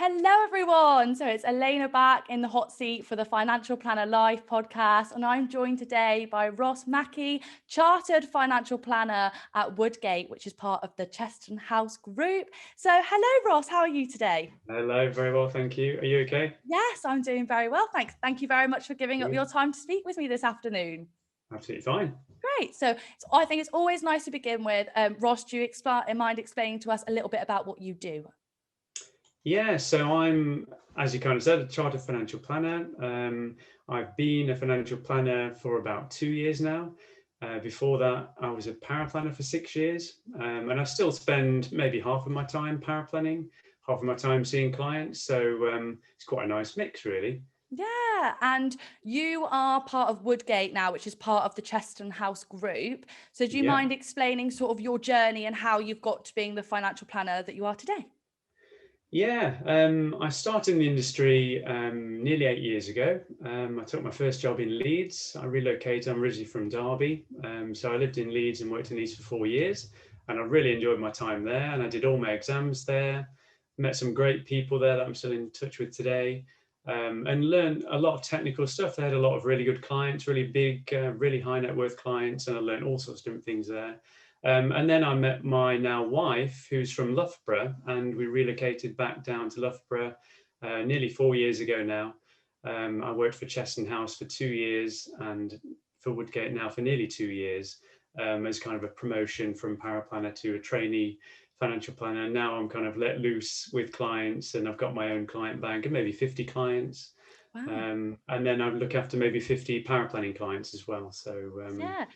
Hello, everyone. So it's Elena back in the hot seat for the Financial Planner Live podcast. And I'm joined today by Ross Mackie, Chartered Financial Planner at Woodgate, which is part of the Chesterton House Group. So hello, Ross. How are you today? Hello, very well, thank you. Are you okay? Yes, I'm doing very well, thanks. Thank you very much for giving up your time to speak with me this afternoon. Absolutely fine. Great. So I think it's always nice to begin with. Ross, do you mind explaining to us a little bit about what you do? Yeah, so I'm, as you kind of said, a chartered financial planner. I've been a financial planner for about 2 years now. Before that, I was a paraplanner for 6 years, and I still spend maybe half of my time paraplanning, half of my time seeing clients. So it's quite a nice mix, really. Yeah, and you are part of Woodgate now, which is part of the Chesterton House Group. So do you Yeah. mind explaining sort of your journey and how you've got to being the financial planner that you are today? Yeah, I started in the industry nearly 8 years ago. I took my first job in Leeds. I relocated. I'm originally from Derby, so I lived in Leeds and worked in Leeds for 4 years, and I really enjoyed my time there. And I did all my exams there. Met some great people there that I'm still in touch with today, and learned a lot of technical stuff. They had a lot of really good clients, really big, really high net worth clients, and I learned all sorts of different things there. And then I met my now wife, who's from Loughborough, and we relocated back down to Loughborough nearly 4 years ago now. I worked for Chesterton House for 2 years and for Woodgate now for nearly 2 years, as kind of a promotion from paraplanner to a trainee financial planner. Now I'm kind of let loose with clients, and I've got my own client bank of maybe 50 clients. Wow. And then I look after maybe 50 paraplanning clients as well. So Yeah.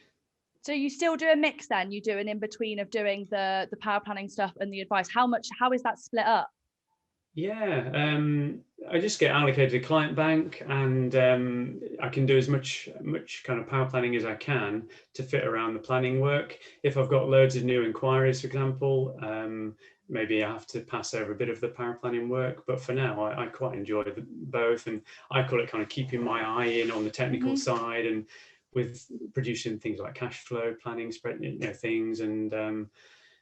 So you still do a mix then? You do an in between of doing the power planning stuff and the advice. How is that split up? Yeah, I just get allocated a client bank, and I can do as much kind of power planning as I can to fit around the planning work. If I've got loads of new inquiries, for example, maybe I have to pass over a bit of the power planning work. But for now, I quite enjoy both, and I call it kind of keeping my eye in on the technical side, and with producing things like cash flow planning, spread, things, and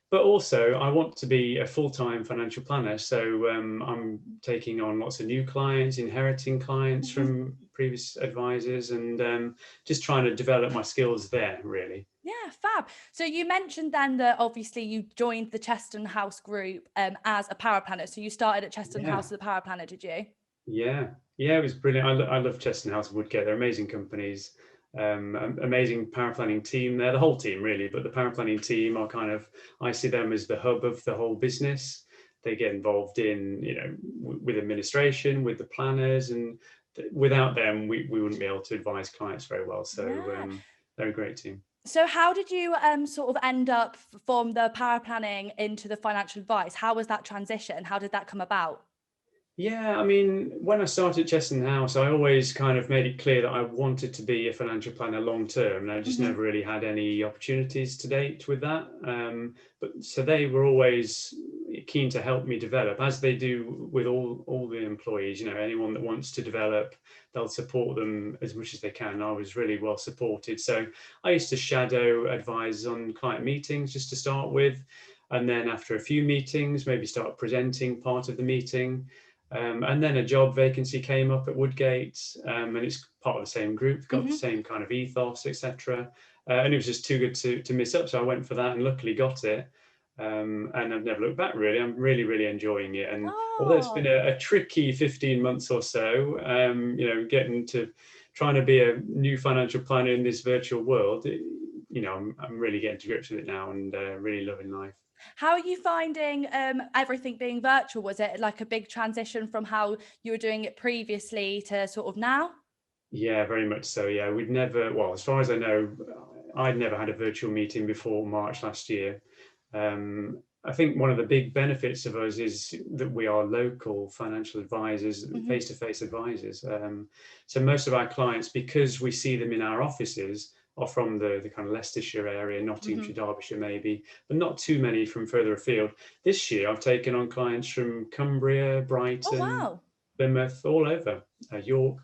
but also I want to be a full-time financial planner. So I'm taking on lots of new clients, inheriting clients from previous advisors, and just trying to develop my skills there, really. Yeah, fab. So you mentioned then that obviously you joined the Chesterton House Group as a power planner. So you started at Chesterton Yeah, House as a power planner, did you? yeah, it was brilliant. I love Chesterton House and Woodgate. They're amazing companies, amazing paraplanning team there, the whole team really, but the paraplanning team are kind of, I see them as the hub of the whole business. They get involved in, with administration, with the planners, and without them, we wouldn't be able to advise clients very well. So Yeah. they're a great team. So how did you sort of end up from the power planning into the financial advice? How was that transition? How did that come about? Yeah, I mean, when I started Chesterton House, I always kind of made it clear that I wanted to be a financial planner long term, and I just never really had any opportunities to date with that. But so they were always keen to help me develop, as they do with all the employees. Anyone that wants to develop, they'll support them as much as they can. I was really well supported, so I used to shadow advisors on client meetings just to start with, and then after a few meetings, maybe start presenting part of the meeting. And then a job vacancy came up at Woodgate, and it's part of the same group, got the same kind of ethos, etc. And it was just too good to miss up. So I went for that and luckily got it. And I've never looked back, really. I'm really, really enjoying it. And although it's been Oh. a tricky 15 months or so, getting to trying to be a new financial planner in this virtual world, I'm really getting to grips with it now, and really loving life. How are you finding everything being virtual? Was it like a big transition from how you were doing it previously to sort of now? Yeah, very much so. Yeah, well, as far as I know, I'd never had a virtual meeting before March last year. I think one of the big benefits of us is that we are local financial advisors, face-to-face advisors. So most of our clients, because we see them in our offices, are from the kind of Leicestershire area, Nottinghamshire, Derbyshire maybe, but not too many from further afield. This year, I've taken on clients from Cumbria, Oh, Brighton, wow. Plymouth, all over, York.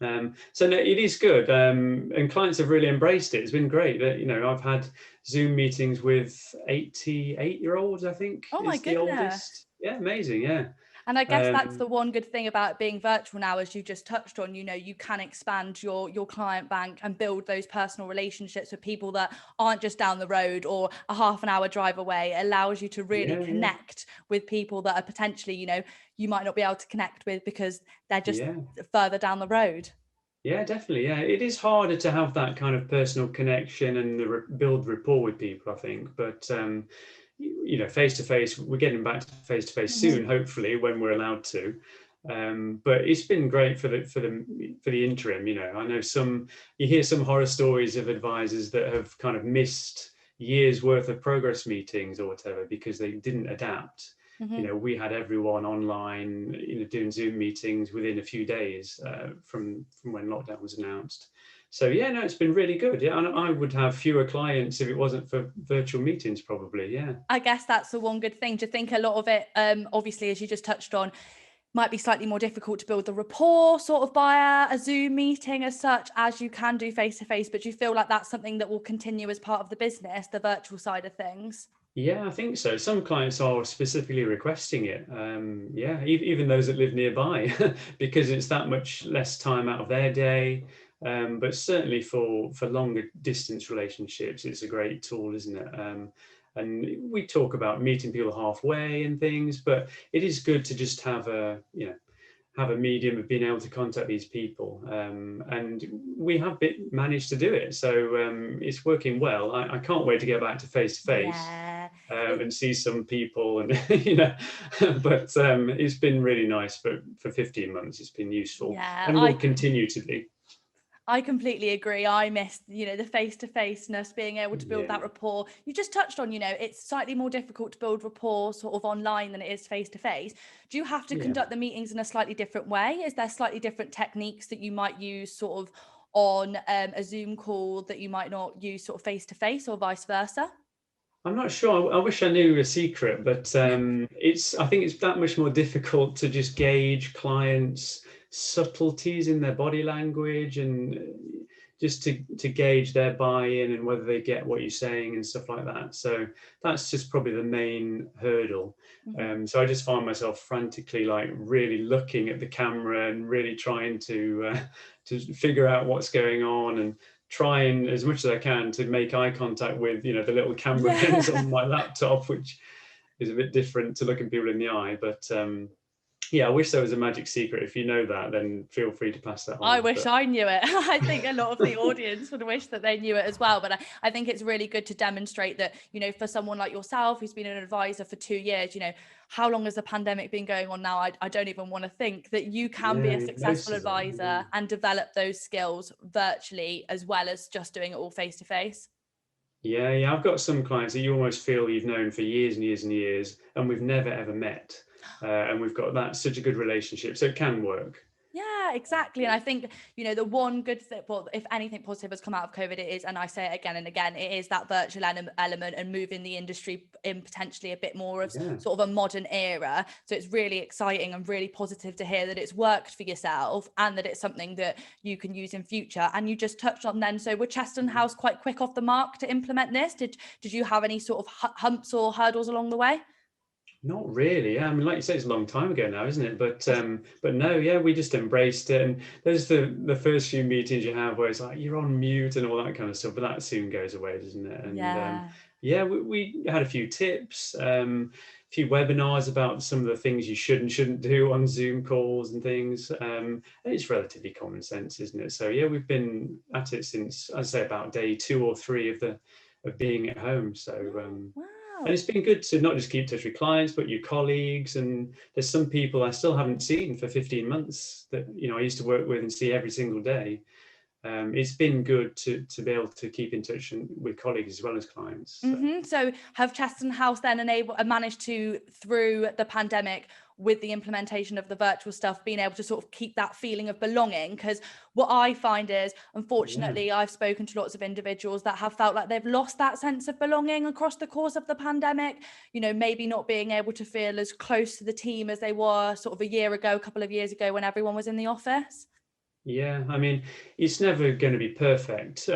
So no, it is good, and clients have really embraced it. It's been great. I've had Zoom meetings with 88-year-olds, I think Oh, my is the goodness. oldest. Yeah, amazing. Yeah. And I guess that's the one good thing about being virtual now, as you just touched on, you can expand your client bank and build those personal relationships with people that aren't just down the road or a half an hour drive away. It allows you to really connect with people that are potentially, you might not be able to connect with because they're just further down the road. Yeah, definitely. Yeah, it is harder to have that kind of personal connection and build rapport with people, I think. But face to face, we're getting back to face soon, hopefully, when we're allowed to. But it's been great for the interim. I know you hear some horror stories of advisors that have kind of missed years worth of progress meetings or whatever because they didn't adapt. We had everyone online, doing Zoom meetings within a few days from when lockdown was announced. So it's been really good. Yeah, and I would have fewer clients if it wasn't for virtual meetings, probably. Yeah. I guess that's the one good thing. To think a lot of it, obviously, as you just touched on, might be slightly more difficult to build the rapport sort of via a Zoom meeting as such as you can do face to face. But do you feel like that's something that will continue as part of the business, the virtual side of things? Yeah, I think so. Some clients are specifically requesting it. Even those that live nearby, because it's that much less time out of their day. But certainly for longer distance relationships, it's a great tool, isn't it? And we talk about meeting people halfway and things, but it is good to just have a medium of being able to contact these people. And we have managed to do it. So it's working well. I can't wait to get back to face-to-face and see some people and, but it's been really nice for 15 months. It's been useful and will continue to be. I completely agree. I miss, the face-to-faceness, being able to build that rapport. You just touched on, it's slightly more difficult to build rapport sort of online than it is face-to-face. Do you have to conduct the meetings in a slightly different way? Is there slightly different techniques that you might use sort of on a Zoom call that you might not use sort of face-to-face or vice versa? I'm not sure. I wish I knew a secret, but I think it's that much more difficult to just gauge clients' subtleties in their body language and just to gauge their buy-in and whether they get what you're saying and stuff like that. So that's just probably the main hurdle. So I just find myself frantically really looking at the camera and really trying to figure out what's going on and trying as much as I can to make eye contact with, the little camera lens on my laptop, which is a bit different to looking people in the eye. But I wish there was a magic secret. If you know that, then feel free to pass that on. I wish I knew it. I think a lot of the audience would wish that they knew it as well. But I think it's really good to demonstrate that, for someone like yourself, who's been an advisor for 2 years, how long has the pandemic been going on now? I don't even want to think that you can be a successful advisor and develop those skills virtually as well as just doing it all face to face. Yeah. I've got some clients that you almost feel you've known for years and years and years, and we've never ever met. And we've got such a good relationship, so it can work. Yeah, exactly. And I think, the one good thing, well, if anything positive has come out of COVID, it is, and I say it again and again, it is that virtual element and moving the industry in potentially a bit more of sort of a modern era. So it's really exciting and really positive to hear that it's worked for yourself and that it's something that you can use in future. And you just touched on then, so were Chesterton House quite quick off the mark to implement this? Did you have any sort of humps or hurdles along the way? Not really. I mean, like you say, it's a long time ago now, isn't it? But no, we just embraced it. And there's the first few meetings you have where it's like you're on mute and all that kind of stuff, but that soon goes away, doesn't it? And we had a few tips, a few webinars about some of the things you should and shouldn't do on Zoom calls and things. And it's relatively common sense, isn't it? So we've been at it since, I'd say, about day 2 or 3 of being at home. So and it's been good to not just keep touch with clients, but your colleagues. And there's some people I still haven't seen for 15 months that, I used to work with and see every single day. It's been good to be able to keep in touch with colleagues as well as clients. So have Chesterton House then managed to, through the pandemic, with the implementation of the virtual stuff, being able to sort of keep that feeling of belonging? Because what I find is, unfortunately, I've spoken to lots of individuals that have felt like they've lost that sense of belonging across the course of the pandemic, maybe not being able to feel as close to the team as they were sort of a couple of years ago when everyone was in the office. Yeah, I mean, it's never going to be perfect,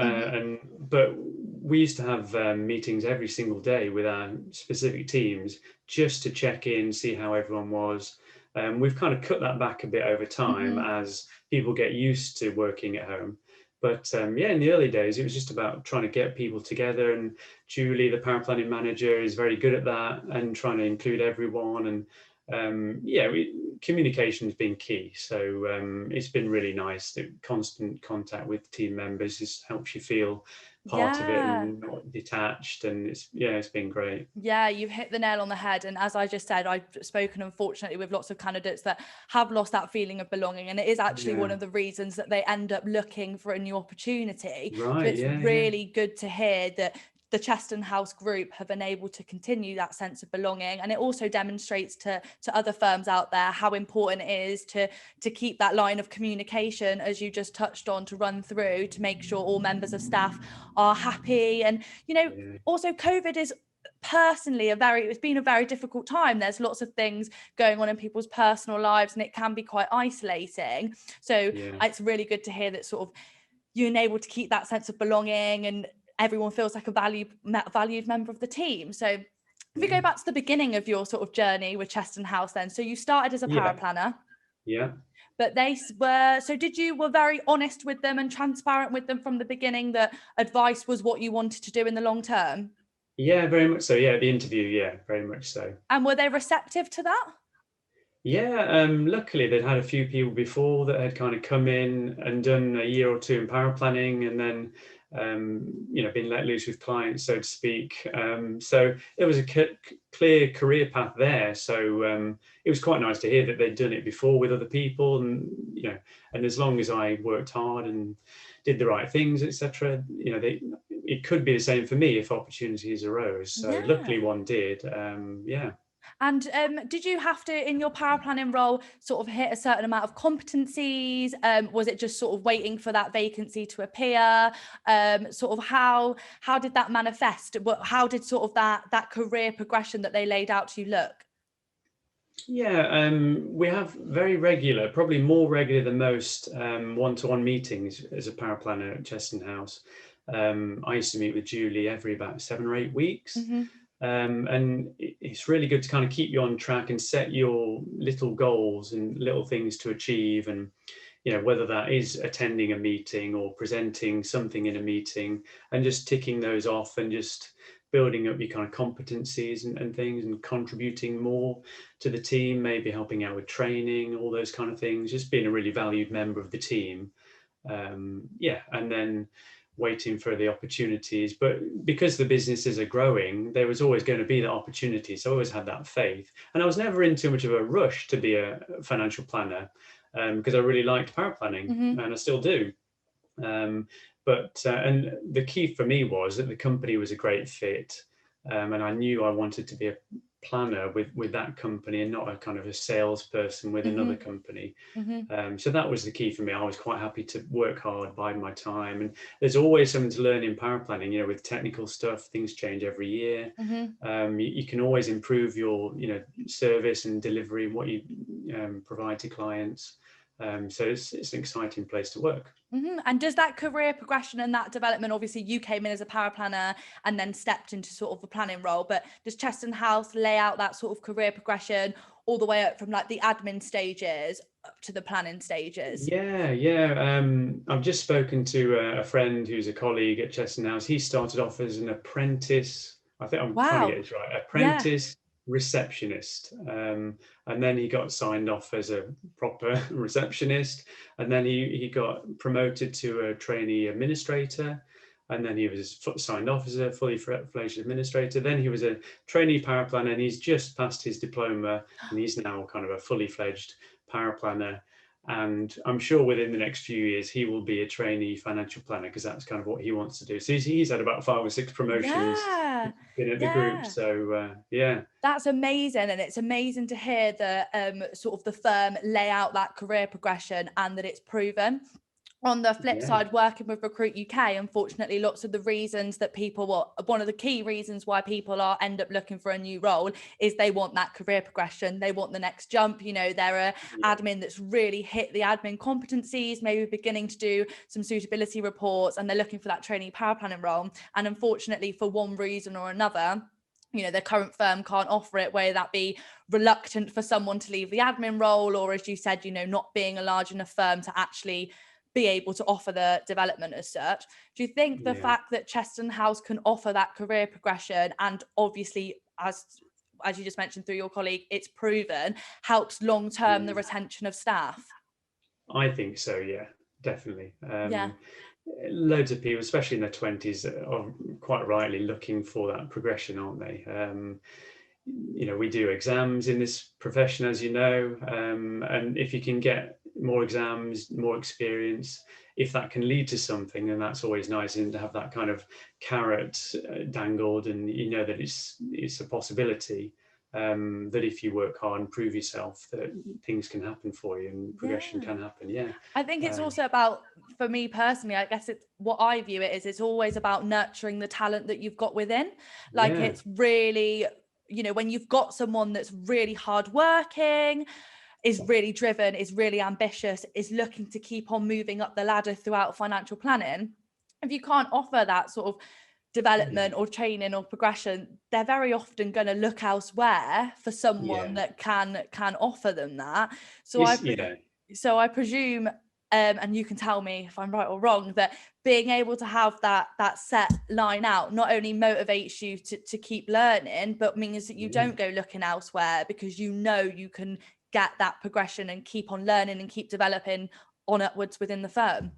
but we used to have meetings every single day with our specific teams just to check in, see how everyone was. We've kind of cut that back a bit over time as people get used to working at home. But yeah, in the early days, it was just about trying to get people together. And Julie, the paraplanning manager, is very good at that and trying to include everyone. And yeah, communication has been key. So it's been really nice. The constant contact with team members just helps you feel part of it and not detached. And it's been great. Yeah, you've hit the nail on the head. And as I just said, I've spoken, unfortunately, with lots of candidates that have lost that feeling of belonging. And it is actually one of the reasons that they end up looking for a new opportunity. Right. So it's really good to hear that the Chesterton House Group have been able to continue that sense of belonging. And it also demonstrates to other firms out there how important it is to keep that line of communication, as you just touched on, to run through to make sure all members of staff are happy. And, also COVID is personally it's been a very difficult time. There's lots of things going on in people's personal lives and it can be quite isolating. So it's really good to hear that sort of you're able to keep that sense of belonging and everyone feels like a valued member of the team. So if we go back to the beginning of your sort of journey with Chesterton House then, so you started as a paraplanner. But you were very honest with them and transparent with them from the beginning that advice was what you wanted to do in the long term? Yeah, very much so. Yeah, the interview, very much so. And were they receptive to that? Yeah, luckily they'd had a few people before that had kind of come in and done a year or two in paraplanning and then been let loose with clients, so to speak. So there was a clear career path there. So it was quite nice to hear that they'd done it before with other people, and and as long as I worked hard and did the right things, etc., it could be the same for me if opportunities arose. So luckily one did. And did you have to, in your paraplanning role, sort of hit a certain amount of competencies? Was it just sort of waiting for that vacancy to appear? Sort of how did that manifest? How did sort of that career progression that they laid out to you look? Yeah, we have very regular, probably more regular than most, one-to-one meetings as a paraplanner at Chesterton House. I used to meet with Julie every about 7 or 8 weeks. And it's really good to kind of keep you on track and set your little goals and little things to achieve. And, whether that is attending a meeting or presenting something in a meeting and just ticking those off and just building up your kind of competencies and things and contributing more to the team, maybe helping out with training, all those kind of things, just being a really valued member of the team. And then waiting for the opportunities. But because the businesses are growing, there was always going to be that opportunity. So I always had that faith. And I was never in too much of a rush to be a financial planner because I really liked paraplanning and I still do. But the key for me was that the company was a great fit. And I knew I wanted to be a planner with that company and not a kind of a salesperson with another company. So that was the key for me. I was quite happy to work hard, bide my time, and there's always something to learn in paraplanning. With technical stuff, things change every year. You can always improve your service and delivery, what you provide to clients. So it's an exciting place to work. And does that career progression and that development, obviously you came in as a paraplanner and then stepped into sort of the planning role, but does Chesterton House lay out that sort of career progression all the way up from like the admin stages up to the planning stages? Yeah. I've just spoken to a friend who's a colleague at Chesterton House. He started off as an apprentice. I think I'm trying to get this right. Apprentice receptionist, and then he got signed off as a proper receptionist, and then he got promoted to a trainee administrator, and then he was signed off as a fully fledged administrator. Then he was a trainee paraplanner, and he's just passed his diploma, and he's now kind of a fully fledged paraplanner. And I'm sure within the next few years, he will be a trainee financial planner because that's kind of what he wants to do. So he's had about 5 or 6 promotions been at the group. So, That's amazing. And it's amazing to hear that sort of the firm lay out that career progression and that it's proven. On the flip side, working with Recruit UK, unfortunately, lots of the reasons that one of the key reasons why people end up looking for a new role is they want that career progression. They want the next jump. They're admin that's really hit the admin competencies, maybe beginning to do some suitability reports, and they're looking for that trainee paraplanning role. And unfortunately, for one reason or another, their current firm can't offer it, whether that be reluctant for someone to leave the admin role, or as you said, not being a large enough firm to actually be able to offer the development as such. Do you think the fact that Chesterton House can offer that career progression, and obviously as you just mentioned through your colleague, it's proven, helps long term the retention of staff? I think so, yeah, definitely. Yeah. Loads of people, especially in their 20s, are quite rightly looking for that progression, aren't they? We do exams in this profession, as you know, and if you can get more exams, more experience, if that can lead to something, then that's always nice, and to have that kind of carrot dangled, and that it's a possibility. That if you work hard and prove yourself, that things can happen for you and progression can happen. Yeah, I think it's also about, for me personally, I guess it's what I view it is, it's always about nurturing the talent that you've got within. Like it's really, when you've got someone that's really hardworking, is really driven, is really ambitious, is looking to keep on moving up the ladder throughout financial planning, if you can't offer that sort of development or training or progression, they're very often going to look elsewhere for someone that can offer them that. So I presume, and you can tell me if I'm right or wrong, that being able to have that set line out not only motivates you to keep learning, but means that you don't go looking elsewhere, because you can get that progression and keep on learning and keep developing on upwards within the firm.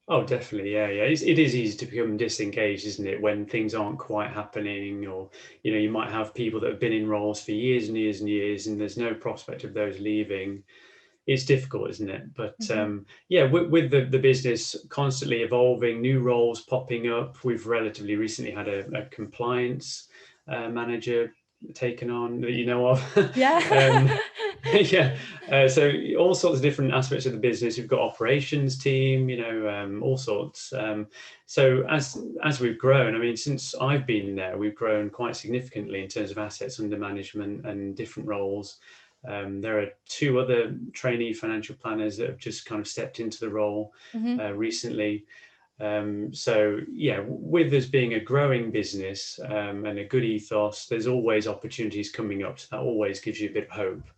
Oh, definitely. Yeah. It is easy to become disengaged, isn't it, when things aren't quite happening, or, you might have people that have been in roles for years and years and years, and there's no prospect of those leaving. It's difficult, isn't it? But with the business constantly evolving, new roles popping up, we've relatively recently had a compliance manager taken on that you know of. So all sorts of different aspects of the business. We've got operations team, all sorts. So as we've grown, I mean, since I've been there, we've grown quite significantly in terms of assets under management and different roles. There are 2 other trainee financial planners that have just kind of stepped into the role recently. With us being a growing business and a good ethos, there's always opportunities coming up. So that always gives you a bit of hope.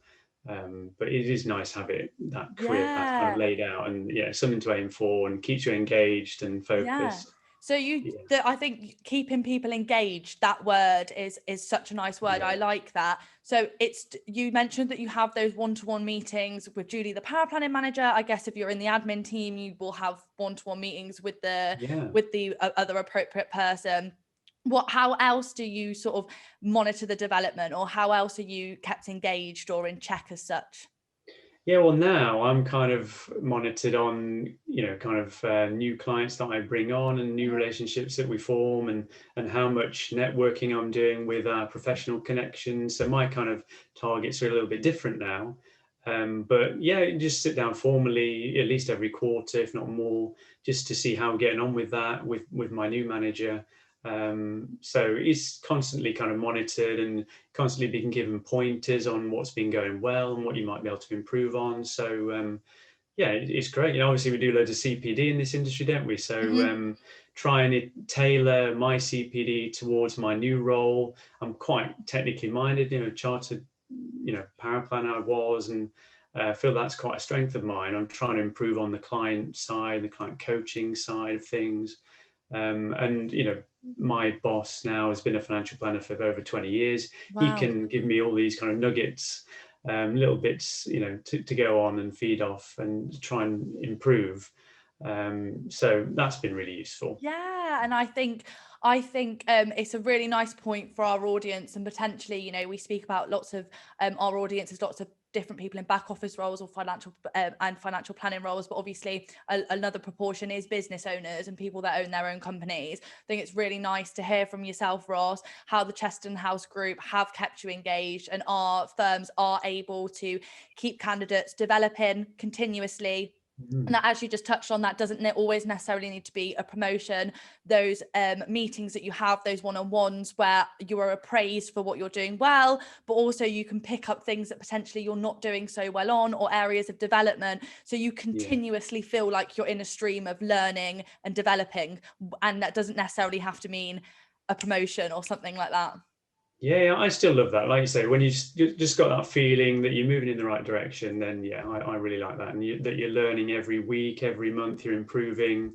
But it is nice to have that career path kind of laid out, and something to aim for, and keeps you engaged and focused. So I think keeping people engaged, that word is such a nice word. I like that. So you mentioned that you have those one-to-one meetings with Julie, the paraplanning manager. I guess if you're in the admin team, you will have one-to-one meetings with the other appropriate person. How else do you sort of monitor the development, or how else are you kept engaged or in check as such? Yeah, well, now I'm kind of monitored on, new clients that I bring on, and new relationships that we form, and how much networking I'm doing with our professional connections. So my kind of targets are a little bit different now. But just sit down formally at least every quarter, if not more, just to see how we're getting on with that with my new manager. So it's constantly kind of monitored, and constantly being given pointers on what's been going well and what you might be able to improve on. So it's great. Obviously we do loads of CPD in this industry, don't we? So try and tailor my CPD towards my new role. I'm quite technically minded, chartered, paraplanner I was, and I feel that's quite a strength of mine. I'm trying to improve on the client side, the client coaching side of things. And my boss now has been a financial planner for over 20 years. Wow. He can give me all these kind of nuggets, little bits, to go on and feed off and try and improve. So that's been really useful. Yeah, and I think it's a really nice point for our audience, and potentially, we speak about lots of our audience is lots of different people in back office roles or financial and financial planning roles, but obviously another proportion is business owners and people that own their own companies. I think it's really nice to hear from yourself, Ross, how the Chesterton House Group have kept you engaged, and our firms are able to keep candidates developing continuously. And that, as you just touched on, that doesn't always necessarily need to be a promotion. Those meetings that you have, those one-on-ones where you are appraised for what you're doing well, but also you can pick up things that potentially you're not doing so well on, or areas of development. So you continuously feel like you're in a stream of learning and developing. And that doesn't necessarily have to mean a promotion or something like that. Yeah, I still love that. Like you say, when you just got that feeling that you're moving in the right direction, then yeah, I really like that. And that you're learning every week, every month, you're improving.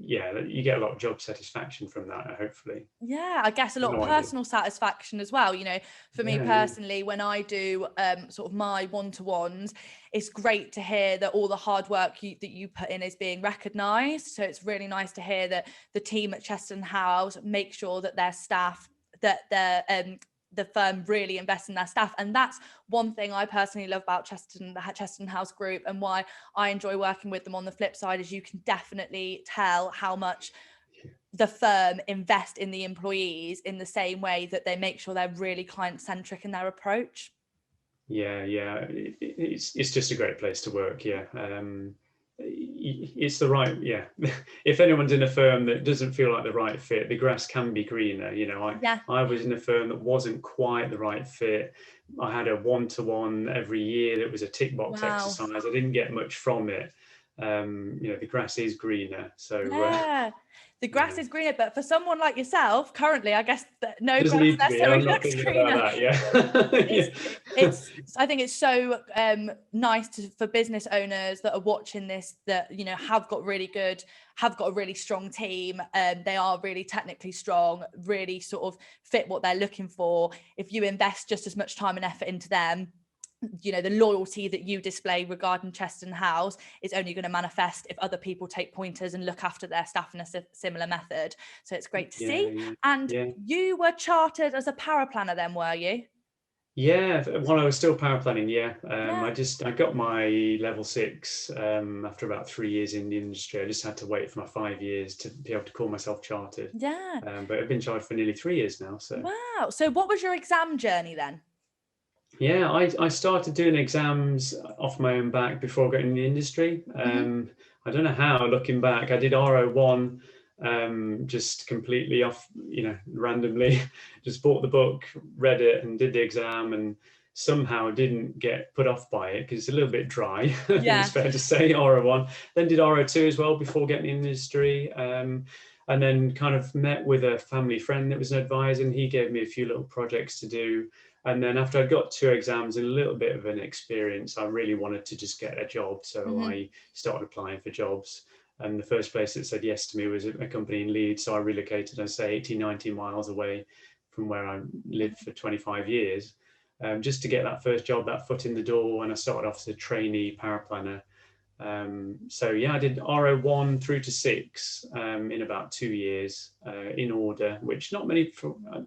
Yeah, you get a lot of job satisfaction from that, hopefully. Yeah, I guess a lot of No idea. personal satisfaction as well. For me Yeah. personally, when I do sort of my one-to-ones, it's great to hear that all the hard work that you put in is being recognised. So it's really nice to hear that the team at Chesterton House make sure that their staff, that the firm really invests in their staff. And that's one thing I personally love about the Chesterton House Group, and why I enjoy working with them. On the flip side, is you can definitely tell how much the firm invest in the employees in the same way that they make sure they're really client-centric in their approach. Yeah, it's just a great place to work. Yeah, it's the right. Yeah, if anyone's in a firm that doesn't feel like the right fit, the grass can be greener. I was in a firm that wasn't quite the right fit. I had a one-to-one every year that was a tick box exercise. I didn't get much from it. The grass is greener. So yeah, the grass is greener, but for someone like yourself, currently, I guess that no doesn't grass need to be. necessarily I'm not looks thinking greener. about that. Yeah. I think it's so nice for business owners that are watching this, that have got a really strong team. They are really technically strong, really sort of fit what they're looking for. If you invest just as much time and effort into them, the loyalty that you display regarding Chesterton House is only going to manifest if other people take pointers and look after their staff in a similar method. So it's great to see. And you were chartered as a paraplanner then, were you? Yeah, while I was still paraplanning, yeah. I got my level 6 after about 3 years in the industry. I just had to wait for my 5 years to be able to call myself chartered. Yeah. But I've been chartered for nearly 3 years now. So wow. So what was your exam journey then? yeah, I started doing exams off my own back before getting in the industry. I don't know how, looking back, I did RO1 just completely off, randomly. Just bought the book, read it, and did the exam, and somehow didn't get put off by it because it's a little bit dry. I think it's fair to say. RO1, then did RO2 as well before getting in the industry. And then kind of met with a family friend that was an advisor, and he gave me a few little projects to do. And then after I got 2 exams and a little bit of an experience, I really wanted to just get a job. So I started applying for jobs. And the first place that said yes to me was a company in Leeds. So I relocated, I'd say 80, 90 miles away from where I lived for 25 years, just to get that first job, that foot in the door. And I started off as a trainee paraplanner. So yeah, I did RO1 through to 6 in about 2 years in order, which not many,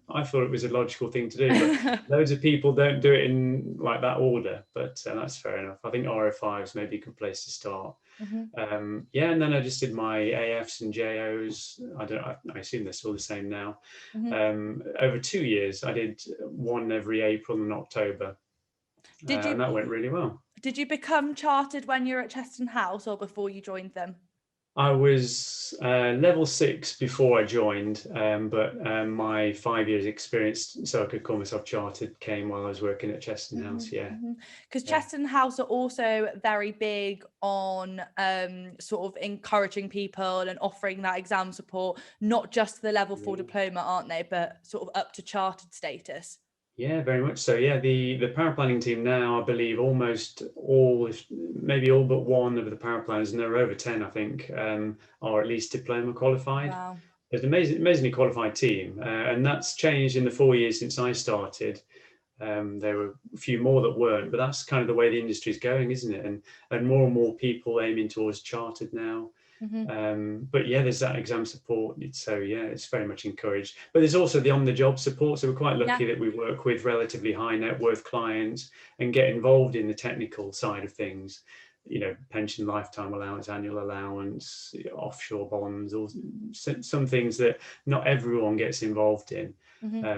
I thought it was a logical thing to do, but loads of people don't do it in like that order, but that's fair enough. I think RO5 is maybe a good place to start. And then I just did my AFs and JOs. I assume they're still the same now. Over 2 years, I did one every April and October. And that went really well. Did you become chartered when you were at Chesterton House or before you joined them? I was level 6 before I joined, but my 5 years experience, so I could call myself chartered, came while I was working at Chesterton House. Because Chesterton House are also very big on sort of encouraging people and offering that exam support, not just the level 4 diploma, aren't they, but sort of up to chartered status. Yeah, very much so. Yeah, the paraplanning team now, I believe almost all, maybe all but one of the paraplanners, and there are over 10, I think, are at least diploma qualified. Wow. There's an amazingly qualified team, and that's changed in the 4 years since I started. There were a few more that weren't, but that's kind of the way the industry is going, isn't it? And more people aiming towards chartered now. But yeah, there's that exam support. It's very much encouraged. But there's also the on-the-job support. So we're quite lucky that we work with relatively high net worth clients and get involved in the technical side of things. Pension lifetime allowance, annual allowance, offshore bonds, or some things that not everyone gets involved in.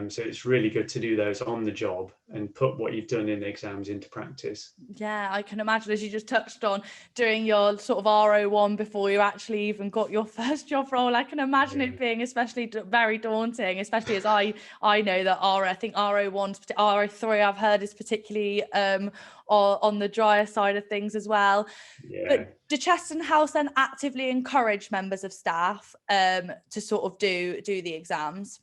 So it's really good to do those on the job and put what you've done in the exams into practice. Yeah, I can imagine, as you just touched on, doing your sort of RO1 before you actually even got your first job role. I can imagine it being especially very daunting, especially as I know that I think RO1, RO3 I've heard is particularly on the drier side of things as well. But did Chesterton House then actively encourage members of staff to sort of do the exams?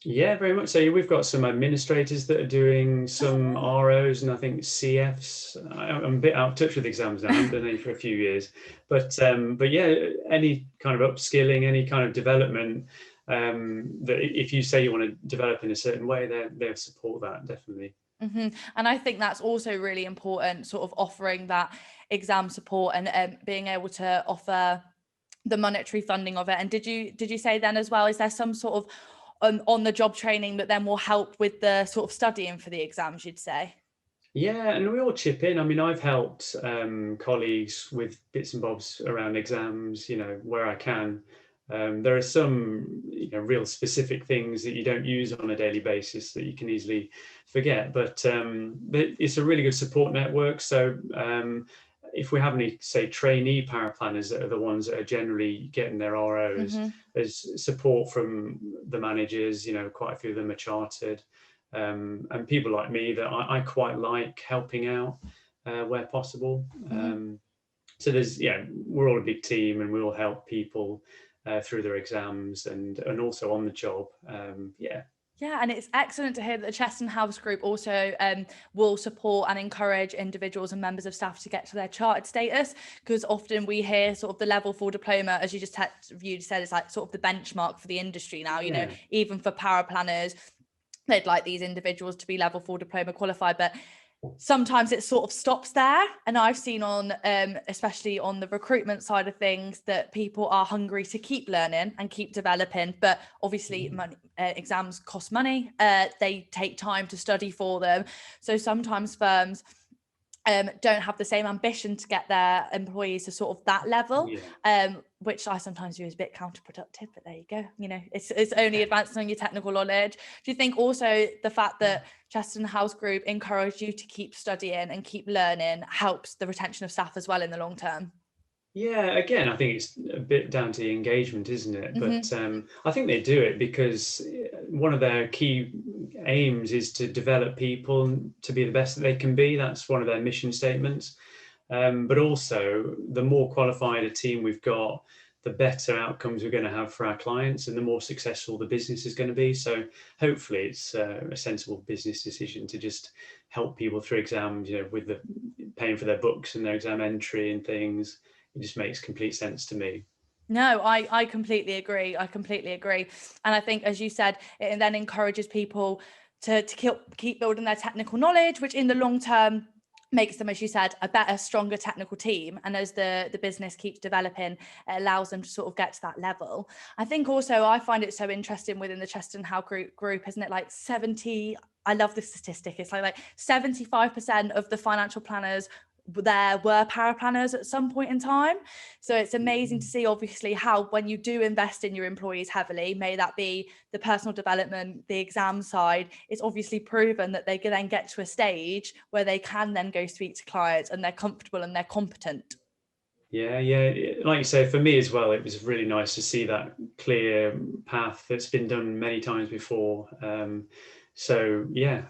Yeah, very much so. We've got some administrators that are doing some Oh, ROs and I think CFs. I'm a bit out of touch with exams now. I haven't done any for a few years, but yeah, any kind of upskilling, any kind of development, that if you say you want to develop in a certain way, they'll support that definitely. And I think that's also really important, sort of offering that exam support and being able to offer the monetary funding of it. And did you say then as well, is there some sort of on the job training that then will help with the sort of studying for the exams, you'd say? Yeah, and we all chip in. I mean, I've helped colleagues with bits and bobs around exams, where I can. There are some, real specific things that you don't use on a daily basis that you can easily forget, but it's a really good support network. So if we have any, say, trainee paraplanners that are the ones that are generally getting their ROs, Mm-hmm. there's support from the managers. Quite a few of them are chartered. And people like me that I quite like helping out where possible. Mm-hmm. So we're all a big team and we all help people through their exams and also on the job. Yeah. Yeah, and it's excellent to hear that the Chesterton House Group also will support and encourage individuals and members of staff to get to their chartered status, because often we hear sort of the level 4 diploma, as you just said, is like sort of the benchmark for the industry now, Yeah. even for paraplanners, they'd like these individuals to be level 4 diploma qualified, but sometimes it sort of stops there. And I've seen on especially on the recruitment side of things, that people are hungry to keep learning and keep developing, but obviously money, exams cost money, they take time to study for them, so sometimes firms don't have the same ambition to get their employees to sort of that level, Yeah. which I sometimes view as a bit counterproductive, but there you go. It's only advancing your technical knowledge. Do you think also the fact that Chesterton House Group encouraged you to keep studying and keep learning helps the retention of staff as well in the long term? Yeah, again, I think it's a bit down to the engagement, isn't it? Mm-hmm. But I think they do it because one of their key aims is to develop people to be the best that they can be. That's one of their mission statements. But also, the more qualified a team we've got, the better outcomes we're going to have for our clients and the more successful the business is going to be. So hopefully it's a sensible business decision to just help people through exams, with the paying for their books and their exam entry and things. It just makes complete sense to me. No, I completely agree. I completely agree. And I think, as you said, it then encourages people to keep building their technical knowledge, which in the long term makes them, as you said, a better, stronger technical team. And as the business keeps developing, it allows them to sort of get to that level. I think also I find it so interesting within the Chesterton House group, isn't it? Like 70, I love this statistic. It's like 75% of the financial planners there were paraplanners at some point in time. So it's amazing to see, obviously, how when you do invest in your employees heavily, may that be the personal development, the exam side, it's obviously proven that they can then get to a stage where they can then go speak to clients and they're comfortable and they're competent. Yeah, yeah. Like you say, for me as well, it was really nice to see that clear path that's been done many times before. So yeah,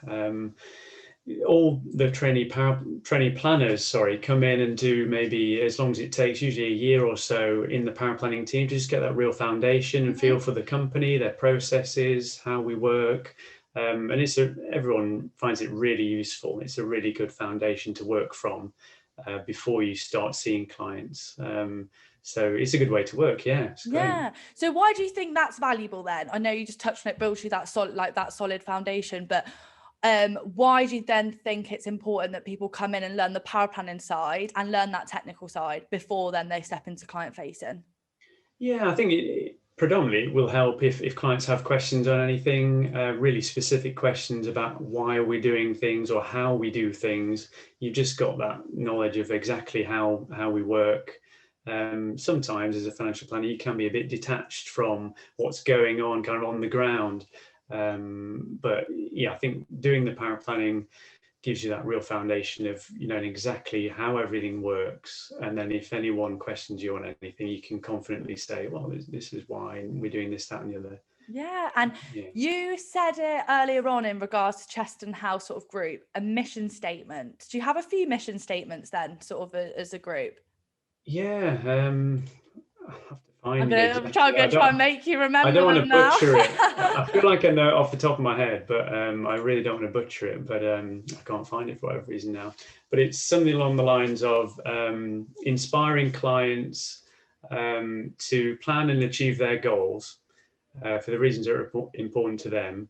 all the trainee planners, come in and do maybe as long as it takes, usually a year or so in the paraplanning team to just get that real foundation and feel for the company, their processes, how we work. And everyone finds it really useful. It's a really good foundation to work from before you start seeing clients. So it's a good way to work. Yeah, it's great. Yeah. So why do you think that's valuable then? I know you just touched on it, builds you that solid foundation, but why do you then think it's important that people come in and learn the power planning side and learn that technical side before then they step into client facing? Yeah, I think it predominantly will help if clients have questions on anything, really specific questions about why are we doing things or how we do things. You've just got that knowledge of exactly how we work. Sometimes as a financial planner, you can be a bit detached from what's going on kind of on the ground. But yeah, I think doing the power planning gives you that real foundation of knowing exactly how everything works, and then if anyone questions you on anything, you can confidently say, well, this is why we're doing this, that and the other. Yeah. And Yeah. you said it earlier on in regards to Chesterton House sort of group, a mission statement. Do you have a few mission statements then, sort of as a group? Yeah, I have to I'm Find gonna exactly. try and make you I remember don't want them to now. butcher it. I feel like I know it off the top of my head, but I really don't want to butcher it. But I can't find it for whatever reason now. But it's something along the lines of inspiring clients to plan and achieve their goals for the reasons that are important to them,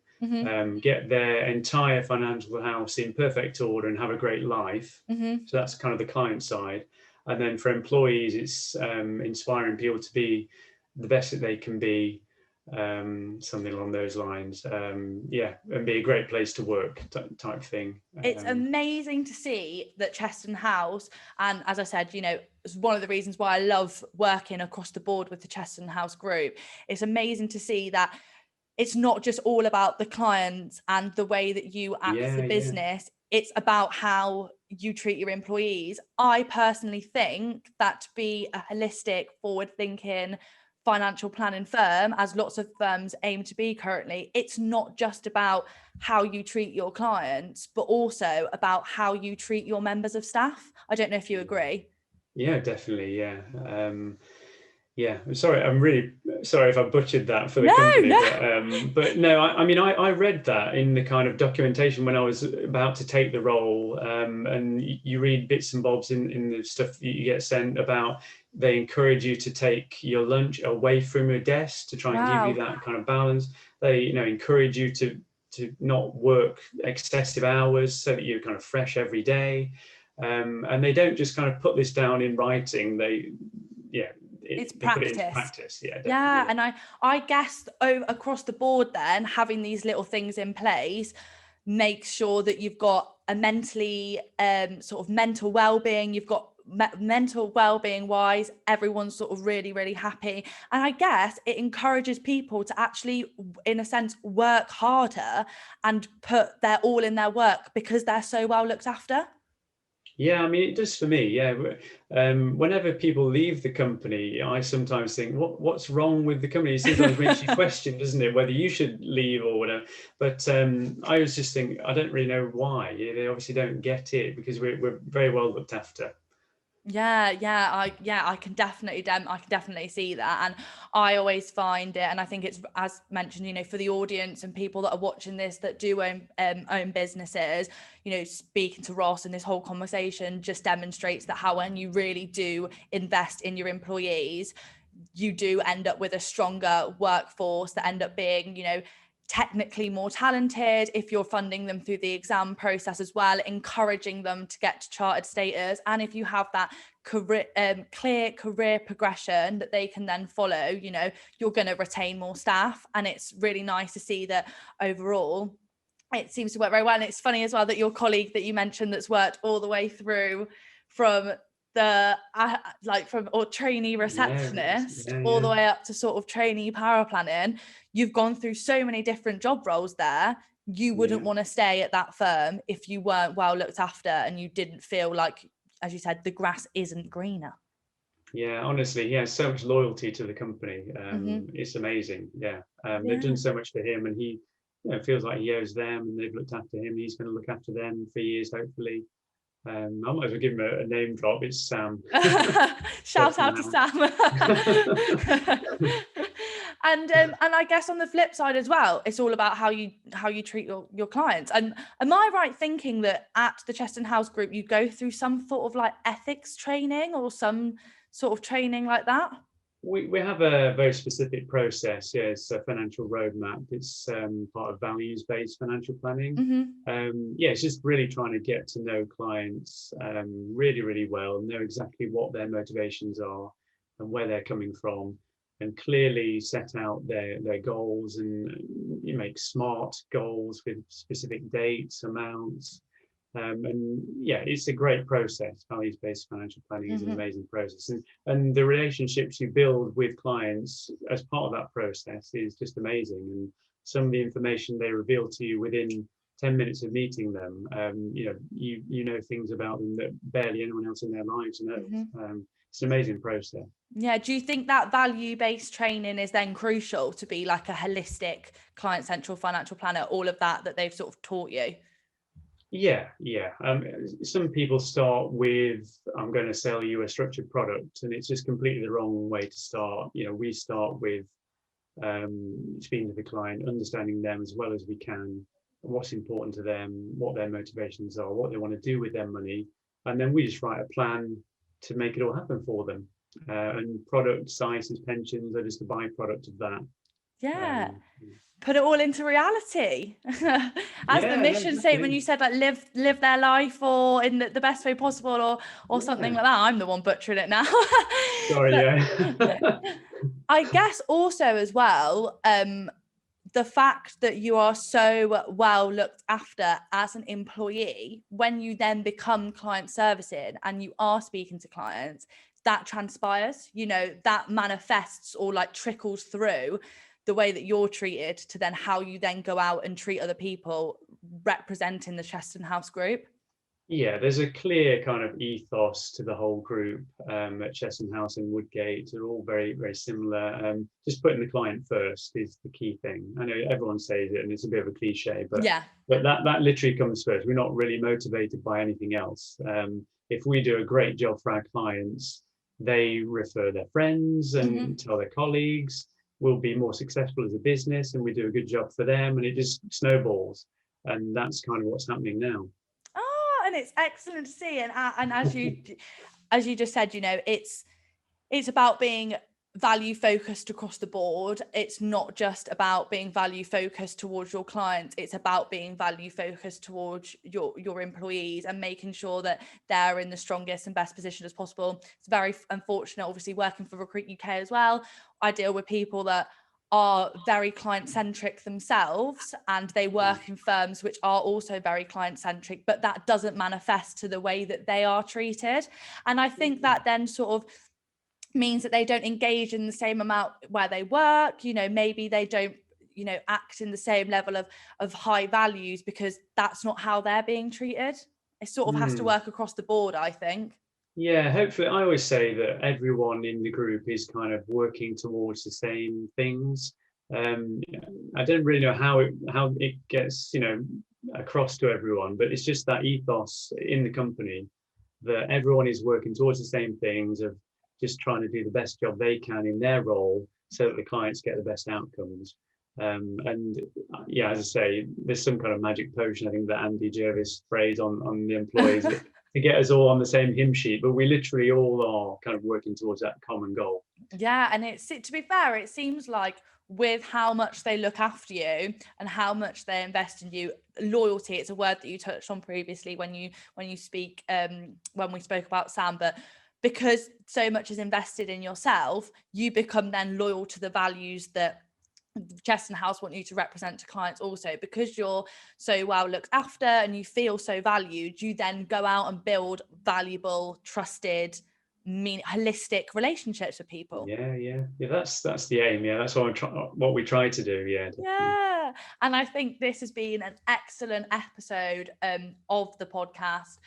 get their entire financial house in perfect order and have a great life. So that's kind of the client side. And then for employees, it's inspiring people to be the best that they can be, something along those lines. And be a great place to work type thing. It's amazing to see that Chesterton House, and as I said, it's one of the reasons why I love working across the board with the Chesterton House Group. It's amazing to see that it's not just all about the clients and the way that you act as a business. It's about how you treat your employees. I personally think that to be a holistic, forward-thinking financial planning firm, as lots of firms aim to be currently, it's not just about how you treat your clients, but also about how you treat your members of staff. I don't know if you agree. Yeah, definitely. I'm sorry. I'm really sorry if I butchered that for the company. No. But no, I mean, I read that in the kind of documentation when I was about to take the role, and you read bits and bobs in the stuff that you get sent about they encourage you to take your lunch away from your desk to try and give you that kind of balance. They, encourage you to not work excessive hours so that you're kind of fresh every day. And they don't just kind of put this down in writing. It's they put it into practice. practice. And I guess across the board then, having these little things in place makes sure that you've got a mentally sort of mental well-being, you've got mental well-being wise, everyone's sort of really, really happy. And I guess it encourages people to actually, in a sense, work harder and put their all in their work because they're so well looked after. Yeah, I mean, it does for me. Yeah, whenever people leave the company, I sometimes think, what's wrong with the company? It sometimes makes you question, doesn't it, whether you should leave or whatever. But I was just thinking, I don't really know why. They obviously don't get it because we're very well looked after. I can definitely see that, and I always find it, and I think it's, as mentioned, for the audience and people that are watching this that do own businesses, speaking to Ross and this whole conversation just demonstrates that how when you really do invest in your employees, you do end up with a stronger workforce that end up being, technically more talented if you're funding them through the exam process as well, encouraging them to get to chartered status. And if you have that clear career progression that they can then follow, you're going to retain more staff. And it's really nice to see that overall it seems to work very well. And it's funny as well that your colleague that you mentioned that's worked all the way through from the or trainee receptionist all the way up to sort of trainee paraplanning, you've gone through so many different job roles there. You wouldn't want to stay at that firm if you weren't well looked after and you didn't feel like, as you said, the grass isn't greener. Yeah, honestly, he has so much loyalty to the company. It's amazing. They've done so much for him, and he feels like he owes them, and they've looked after him. He's going to look after them for years, hopefully. I might as well give him a name drop. It's Sam. Shout out to Sam. And I guess on the flip side as well, it's all about how you treat your clients. And am I right thinking that at the Chesterton House Group you go through some sort of like ethics training or some sort of training like that? We have a very specific process. It's a financial roadmap. It's part of values-based financial planning. It's just really trying to get to know clients really, really well, know exactly what their motivations are and where they're coming from, and clearly set out their goals, and you make smart goals with specific dates, amounts. It's a great process. Values-based financial planning is an amazing process, and the relationships you build with clients as part of that process is just amazing. And some of the information they reveal to you within 10 minutes of meeting them, you know things about them that barely anyone else in their lives knows. It's an amazing process. Yeah. Do you think that value-based training is then crucial to be like a holistic client-central financial planner? All of that they've sort of taught you? Yeah, yeah. Some people start with, I'm going to sell you a structured product, and it's just completely the wrong way to start. We start with speaking to the client, understanding them as well as we can, what's important to them, what their motivations are, what they want to do with their money, and then we just write a plan to make it all happen for them. And product, sizes, pensions are just a byproduct of that. Yeah. Um, Put it all into reality. As the yeah, no, mission statement, exactly. you said like live their life or in the best way possible, or something Yeah. like that. I'm the one butchering it now. Sorry, But yeah. I guess also as well, the fact that you are so well looked after as an employee, when you then become client servicing and you are speaking to clients, that transpires, that manifests or like trickles through the way that you're treated to then how you then go out and treat other people representing the Chesterton House Group. Yeah, there's a clear kind of ethos to the whole group at Chesterton House and Woodgate. They're all very, very similar. Just putting the client first is the key thing. I know everyone says it and it's a bit of a cliche, but Yeah. that literally comes first. We're not really motivated by anything else. If we do a great job for our clients, they refer their friends and tell their colleagues. We'll be more successful as a business, and we do a good job for them, and it just snowballs. And that's kind of what's happening now. Oh, and it's excellent to see. And as you just said, it's about being value focused across the board. It's not just about being value focused towards your clients. It's about being value focused towards your employees and making sure that they're in the strongest and best position as possible. It's very unfortunate, obviously, working for Recruit UK as well. I deal with people that are very client centric themselves, and they work in firms which are also very client centric, but that doesn't manifest to the way that they are treated. And I think that then sort of means that they don't engage in the same amount where they work. Maybe they don't act in the same level of high values, because that's not how they're being treated. It sort of has to work across the board, I think. Yeah, hopefully. I always say that everyone in the group is kind of working towards the same things. I don't really know how it gets across to everyone, but it's just that ethos in the company that everyone is working towards the same things, of just trying to do the best job they can in their role so that the clients get the best outcomes. And yeah, as I say, there's some kind of magic potion, I think, that Andy Jervis sprays on the employees to get us all on the same hymn sheet, but we literally all are kind of working towards that common goal. Yeah, and to be fair, it seems like with how much they look after you and how much they invest in you, loyalty, it's a word that you touched on previously when you speak when we spoke about Sam, but because so much is invested in yourself, you become then loyal to the values that Chesterton House want you to represent to clients also. Because you're so well looked after and you feel so valued, you then go out and build valuable, trusted, holistic relationships with people. Yeah. That's the aim. Yeah, that's what we try to do. Yeah, definitely. Yeah, and I think this has been an excellent episode of the podcast.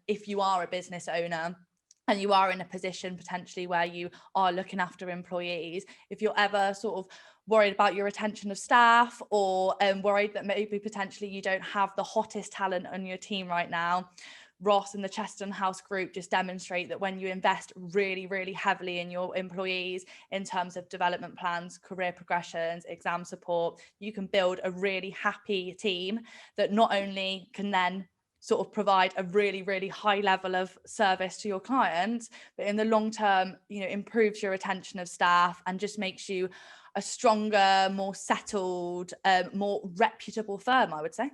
If you are a business owner and you are in a position potentially where you are looking after employees, if you're ever sort of worried about your retention of staff, or worried that maybe potentially you don't have the hottest talent on your team right now, Ross and the Chesterton House Group just demonstrate that when you invest really, really heavily in your employees in terms of development plans, career progressions, exam support, you can build a really happy team that not only can then sort of provide a really, really high level of service to your clients, but in the long term, improves your retention of staff and just makes you a stronger, more settled, more reputable firm, I would say.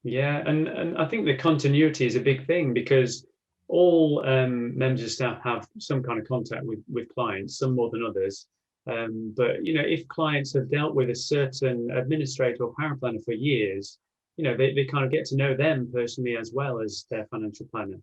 Yeah, and I think the continuity is a big thing, because all members of staff have some kind of contact with clients, some more than others. But if clients have dealt with a certain administrator or paraplanner for years, they kind of get to know them personally as well as their financial planner.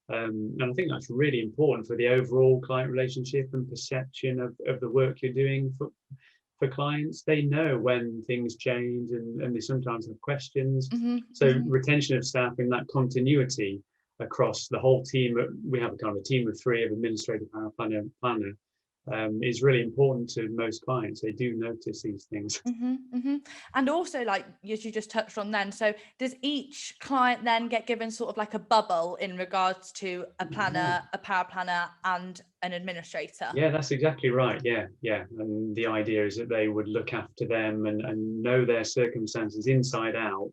And I think that's really important for the overall client relationship and perception of the work you're doing for clients. They know when things change, and they sometimes have questions. So retention of staff and that continuity across the whole team. We have a kind of a team of 3 of administrative planner. is really important to most clients. They do notice these things. And also, like as you just touched on then, so does each client then get given sort of like a bubble in regards to a planner, a paraplanner and an administrator? Yeah, that's exactly right. Yeah. And the idea is that they would look after them and know their circumstances inside out,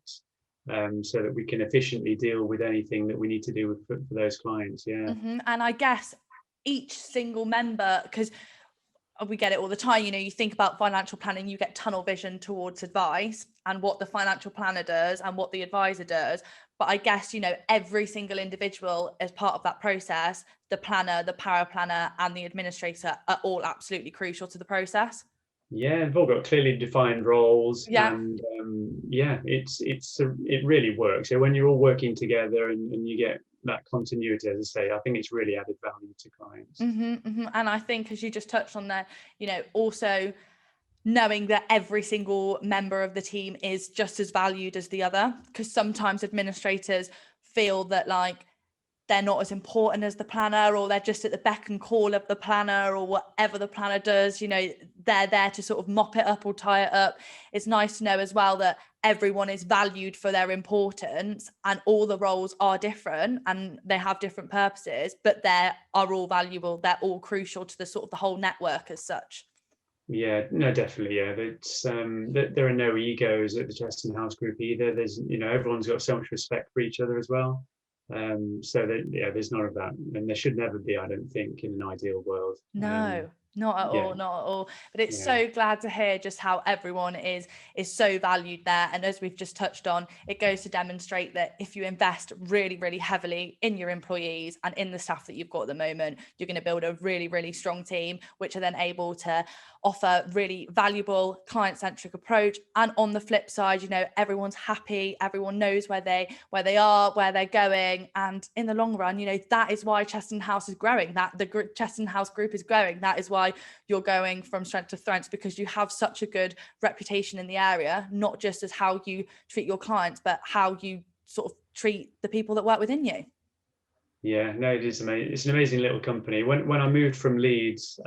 so that we can efficiently deal with anything that we need to do for those clients. Yeah. And I guess each single member, because we get it all the time, you think about financial planning, you get tunnel vision towards advice and what the financial planner does and what the advisor does. But I guess, every single individual as part of that process, the planner, the paraplanner and the administrator are all absolutely crucial to the process. Yeah, they've all got clearly defined roles, Yeah. and it really works. So when you're all working together and you get that continuity, as I say, I think it's really added value to clients. And I think, as you just touched on there, also knowing that every single member of the team is just as valued as the other, because sometimes administrators feel that like they're not as important as the planner, or they're just at the beck and call of the planner, or whatever the planner does, they're there to sort of mop it up or tie it up. It's nice to know as well that everyone is valued for their importance, and all the roles are different and they have different purposes, but they are all valuable. They're all crucial to the sort of the whole network as such. Yeah, no, definitely. Yeah, it's there are no egos at the Chesterton House Group either. There's everyone's got so much respect for each other as well. So that there's none of that, and there should never be, I don't think, in an ideal world. No, not at Yeah, all, not at all. But it's yeah, so glad to hear just how everyone is so valued there. And as we've just touched on, it goes to demonstrate that if you invest really, really heavily in your employees and in the staff that you've got at the moment, you're going to build a really, really strong team, which are then able to offer really valuable client-centric approach. And on the flip side, everyone's happy, everyone knows where they are, where they're going, and in the long run, that is why Chesterton House is growing, that the Chesterton House Group is growing. That is why you're going from strength to strength, because you have such a good reputation in the area, not just as how you treat your clients, but how you sort of treat the people that work within you. yeah. No, it is amazing. It's an amazing little company. When I moved from Leeds,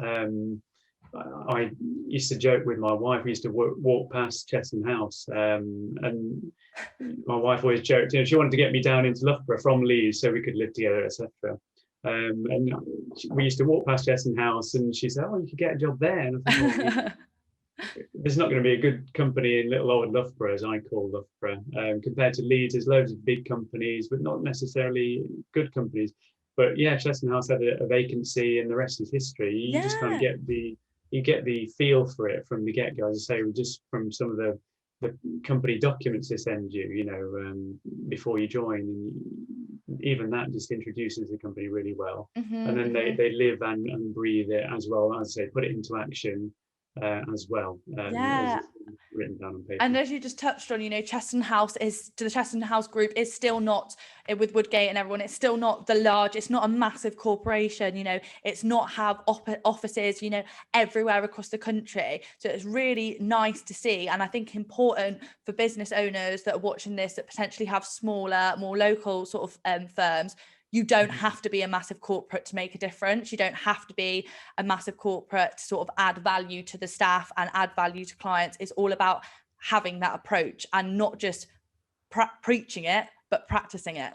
I used to joke with my wife. We used to walk past Chesterton House, and my wife always joked, she wanted to get me down into Loughborough from Leeds so we could live together, etc. And we used to walk past Chesterton House, and she said, "Oh, you could get a job there." And I thought, well, there's not going to be a good company in little old Loughborough, as I call Loughborough, compared to Leeds. There's loads of big companies, but not necessarily good companies. But yeah, Chesterton House had a vacancy, and the rest is history. You just kind of get the feel for it from the get-go. As I say, just from some of the company documents they send you, before you join, and even that just introduces the company really well. And then they live and breathe it as well. As I say, put it into action as well, as it's written down on paper. And as you just touched on, Chesterton House the Chesterton House Group is still not, with Woodgate and everyone, it's still not the large, it's not a massive corporation, it's not have offices, everywhere across the country. So it's really nice to see. And I think important for business owners that are watching this that potentially have smaller, more local sort of firms. You don't have to be a massive corporate to make a difference. You don't have to be a massive corporate to sort of add value to the staff and add value to clients. It's all about having that approach and not just preaching it, but practicing it.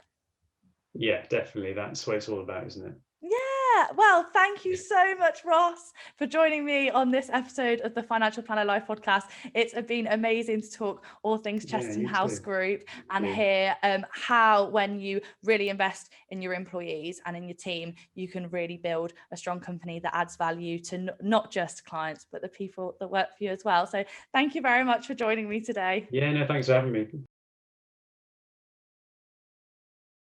Yeah, definitely. That's what it's all about, isn't it? Yeah, well, thank you so much, Ross, for joining me on this episode of the Financial Planner Live podcast. It's been amazing to talk all things Chesterton House Group and hear how, when you really invest in your employees and in your team, you can really build a strong company that adds value to not just clients, but the people that work for you as well. So thank you very much for joining me today. Yeah, no, thanks for having me.